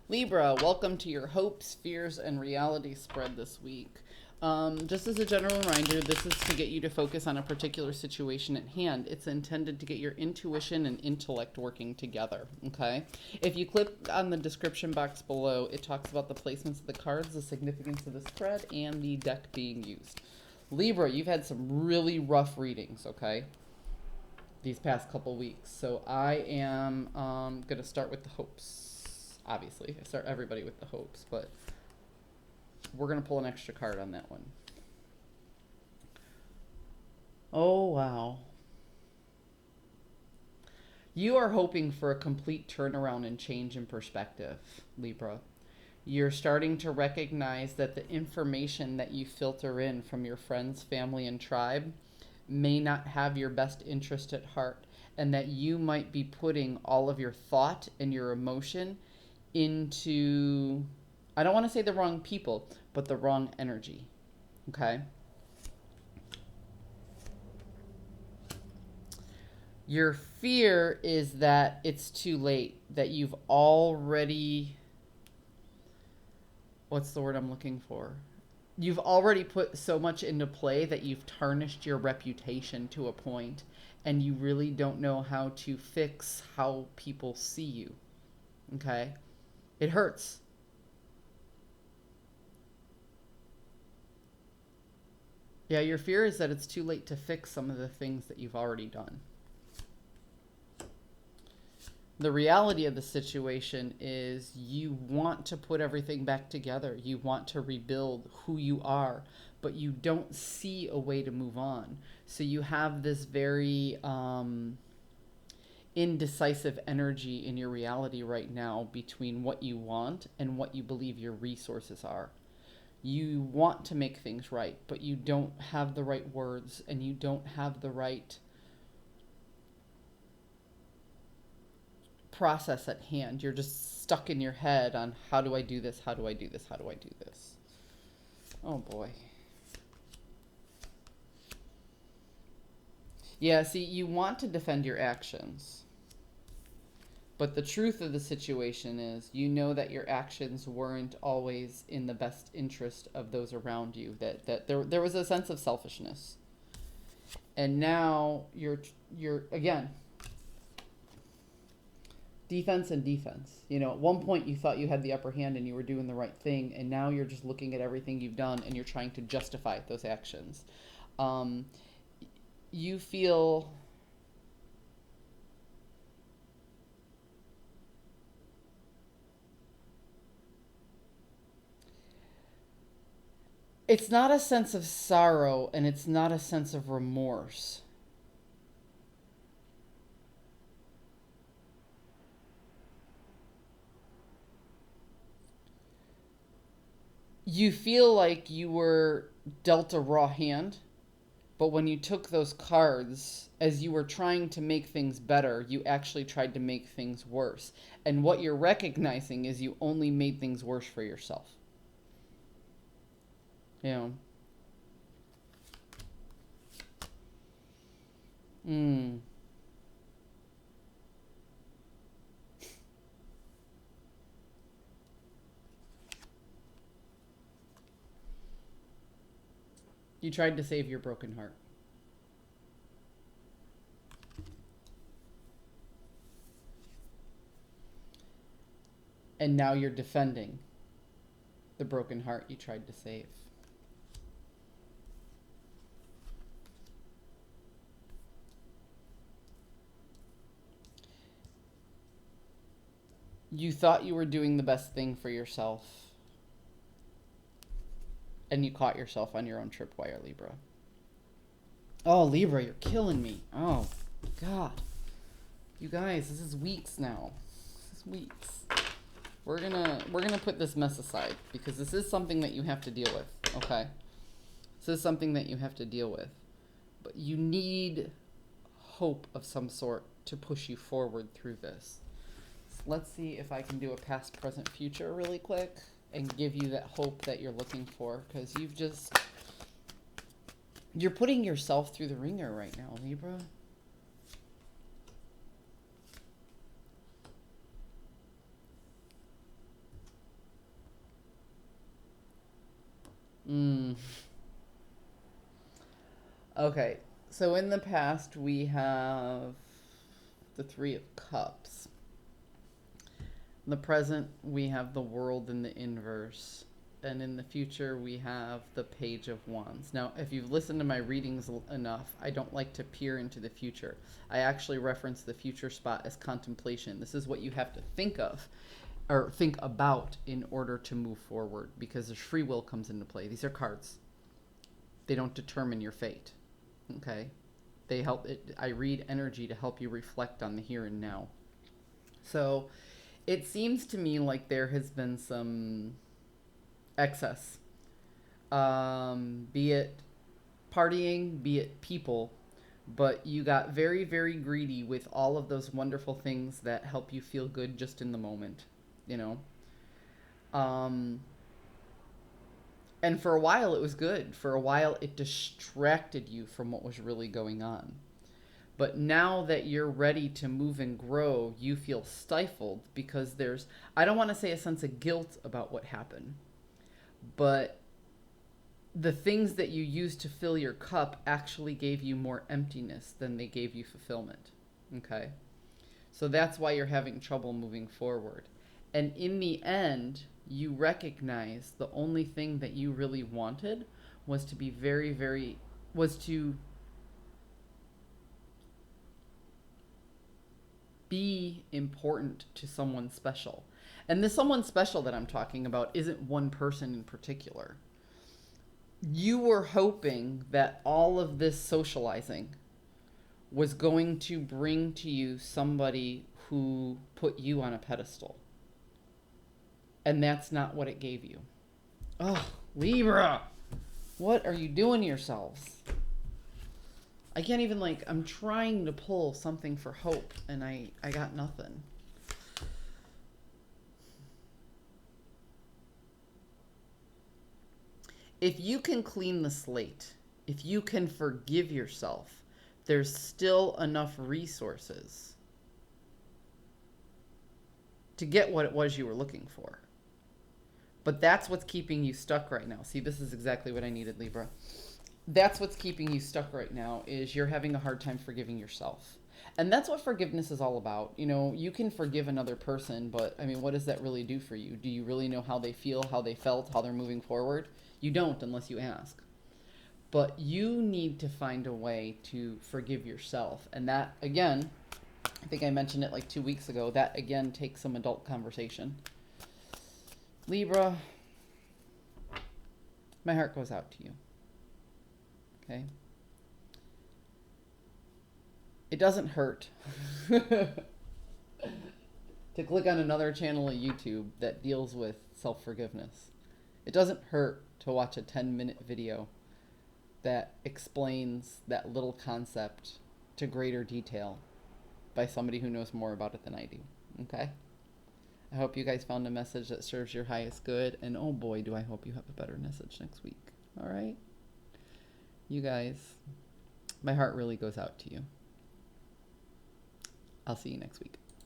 Libra, welcome to your hopes, fears, and reality spread this week. Just as a general reminder, this is to get you to focus on a particular situation at hand. It's intended to get your intuition and intellect working together, okay? If you click on the description box below, it talks about the placements of the cards, the significance of the spread, and the deck being used. Libra, you've had some really rough readings, okay? These past couple weeks. So I am going to start with the hopes. Obviously, I start everybody with the hopes, but we're going to pull an extra card on that one. Oh, wow. You are hoping for a complete turnaround and change in perspective, Libra. You're starting to recognize that the information that you filter in from your friends, family, and tribe may not have your best interest at heart, and that you might be putting all of your thought and your emotion into, I don't want to say the wrong people, but the wrong energy. Okay? Your fear is that it's too late, that you've already, what's the word I'm looking for? You've already put so much into play that you've tarnished your reputation to a point, and you really don't know how to fix how people see you. Okay? It hurts. Yeah, your fear is that it's too late to fix some of the things that you've already done. The reality of the situation is you want to put everything back together. You want to rebuild who you are, but you don't see a way to move on. So you have this very indecisive energy in your reality right now between what you want and what you believe your resources are. You want to make things right, but you don't have the right words, and you don't have the right process at hand. You're just stuck in your head on, how do I do this? How do I do this? How do I do this? Oh boy. Yeah, see, you want to defend your actions. But the truth of the situation is, you know that your actions weren't always in the best interest of those around you. That there was a sense of selfishness. And now you're again, defense and defense. You know, at one point you thought you had the upper hand and you were doing the right thing, and now you're just looking at everything you've done and you're trying to justify those actions. You feel it's not a sense of sorrow, and it's not a sense of remorse. You feel like you were dealt a raw hand, but when you took those cards, as you were trying to make things better, you actually tried to make things worse. And what you're recognizing is you only made things worse for yourself. You know? You tried to save your broken heart. And now you're defending the broken heart you tried to save. You thought you were doing the best thing for yourself, and you caught yourself on your own tripwire, Libra. Oh, Libra, you're killing me. Oh, God. You guys, this is weeks now. This is weeks. We're gonna put this mess aside, because this is something that you have to deal with, okay? This is something that you have to deal with. But you need hope of some sort to push you forward through this. So let's see if I can do a past, present, future really quick and give you that hope that you're looking for, because you're putting yourself through the ringer right now, Libra. Mm. Okay. So in the past, we have the Three of Cups. In the present, we have the World in the inverse. And in the future, we have the Page of Wands. Now, if you've listened to my readings enough, I don't like to peer into the future. I actually reference the future spot as contemplation. This is what you have to think of or think about in order to move forward, because there's free will comes into play. These are cards. They don't determine your fate. Okay? They help it. I read energy to help you reflect on the here and now. So, it seems to me like there has been some excess, be it partying, be it people, but you got very, very greedy with all of those wonderful things that help you feel good just in the moment, you know? Um, and for a while it was good. For a while it distracted you from what was really going on. But now that you're ready to move and grow, you feel stifled because there's, I don't want to say a sense of guilt about what happened, but the things that you used to fill your cup actually gave you more emptiness than they gave you fulfillment. Okay? So that's why you're having trouble moving forward. And in the end, you recognize the only thing that you really wanted was to be was to be important to someone special. And this someone special that I'm talking about isn't one person in particular. You were hoping that all of this socializing was going to bring to you somebody who put you on a pedestal. And that's not what it gave you. Oh, Libra, what are you doing to yourselves? I can't even, I'm trying to pull something for hope, and I got nothing. If you can clean the slate, if you can forgive yourself, there's still enough resources to get what it was you were looking for. But that's what's keeping you stuck right now. See, this is exactly what I needed, Libra. That's what's keeping you stuck right now, is you're having a hard time forgiving yourself. And that's what forgiveness is all about. You know, you can forgive another person, but I mean, what does that really do for you? Do you really know how they feel, how they felt, how they're moving forward? You don't unless you ask. But you need to find a way to forgive yourself. And that, again, I think I mentioned it like 2 weeks ago, that again takes some adult conversation. Libra, my heart goes out to you. Okay? It doesn't hurt to click on another channel of YouTube that deals with self-forgiveness. It doesn't hurt to watch a 10-minute video that explains that little concept to greater detail by somebody who knows more about it than I do. Okay? I hope you guys found a message that serves your highest good, and oh boy, do I hope you have a better message next week. All right? You guys, my heart really goes out to you. I'll see you next week.